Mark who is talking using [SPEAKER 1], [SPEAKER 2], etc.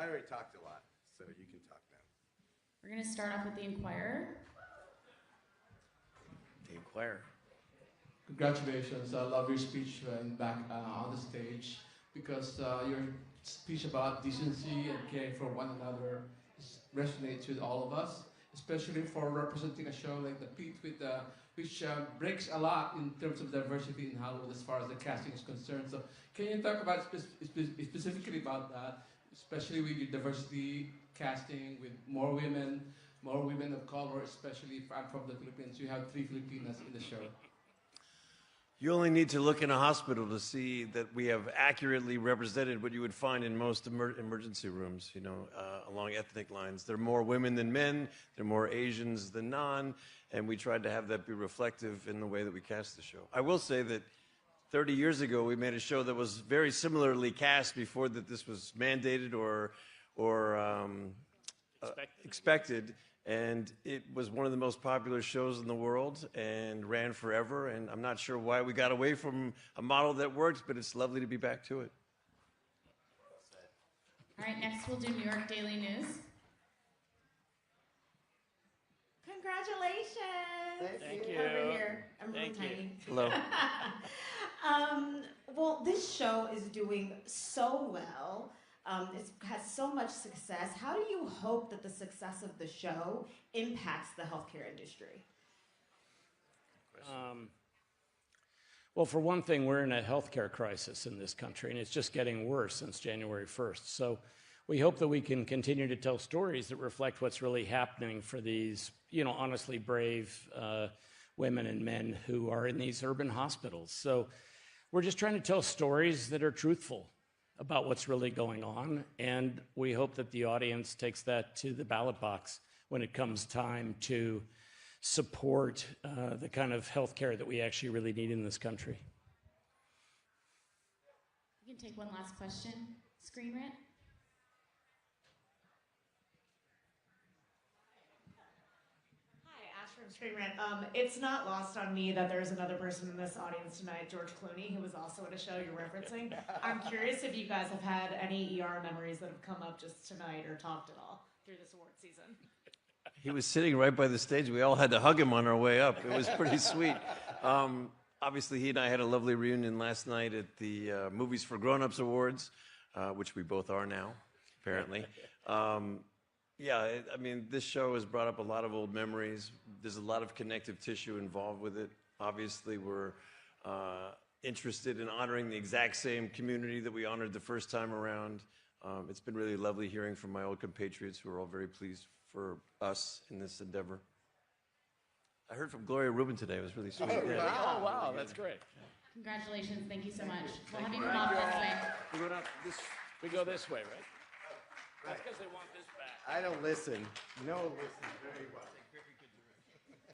[SPEAKER 1] I already talked a lot, so you can talk now.
[SPEAKER 2] We're going to start off with the Inquirer.
[SPEAKER 3] The Inquirer.
[SPEAKER 4] Congratulations. I love your speech back on the stage because your speech about decency and caring for one another resonates with all of us, especially for representing a show like the Pitt which breaks a lot in terms of diversity in Hollywood as far as the casting is concerned. So can you talk about specifically about that, especially with your diversity casting with more women of color, especially if I'm from the Philippines. You have 3 Filipinas in the show.
[SPEAKER 3] You only need to look in a hospital to see that we have accurately represented what you would find in most emergency rooms, along ethnic lines. There are more women than men, there are more Asians than non, and we tried to have that be reflective in the way that we cast the show. I will say that 30 years ago, we made a show that was very similarly cast before that this was mandated or expected. And it was one of the most popular shows in the world and ran forever. And I'm not sure why we got away from a model that works, but it's lovely to be back to it.
[SPEAKER 2] All right, next we'll do New York Daily News.
[SPEAKER 5] Congratulations.
[SPEAKER 1] Thank you.
[SPEAKER 5] Over here. I'm really
[SPEAKER 3] Thank you.
[SPEAKER 5] tiny.
[SPEAKER 3] Hello.
[SPEAKER 5] Well, this show is doing so well. It has so much success. How do you hope that the success of the show impacts the healthcare industry?
[SPEAKER 6] Well, for one thing, we're in a healthcare crisis in this country, and it's just getting worse since January 1st. So we hope that we can continue to tell stories that reflect what's really happening for these, honestly brave women and men who are in these urban hospitals. So we're just trying to tell stories that are truthful about what's really going on, and we hope that the audience takes that to the ballot box when it comes time to support the kind of health care that we actually really need in this country.
[SPEAKER 2] We can take one last question. Screen Rant.
[SPEAKER 5] Screen Rant. It's not lost on me that there's another person in this audience tonight, George Clooney, who was also in a show you're referencing. I'm curious if you guys have had any ER memories that have come up just tonight or talked at all through this award season.
[SPEAKER 3] He was sitting right by the stage. We all had to hug him on our way up. It was pretty sweet. Obviously, he and I had a lovely reunion last night at the Movies for Grown-Ups Awards, which we both are now, apparently. Yeah, this show has brought up a lot of old memories. There's a lot of connective tissue involved with it. Obviously, we're interested in honoring the exact same community that we honored the first time around. It's been really lovely hearing from my old compatriots who are all very pleased for us in this endeavor. I heard from Gloria Rubin today. It was really sweet.
[SPEAKER 6] Oh, wow, that's great.
[SPEAKER 2] Congratulations. Thank you so much. We'll have you come off this way.
[SPEAKER 6] We go this way, right? That's because they want this back.
[SPEAKER 1] I don't listen. No, listen very well.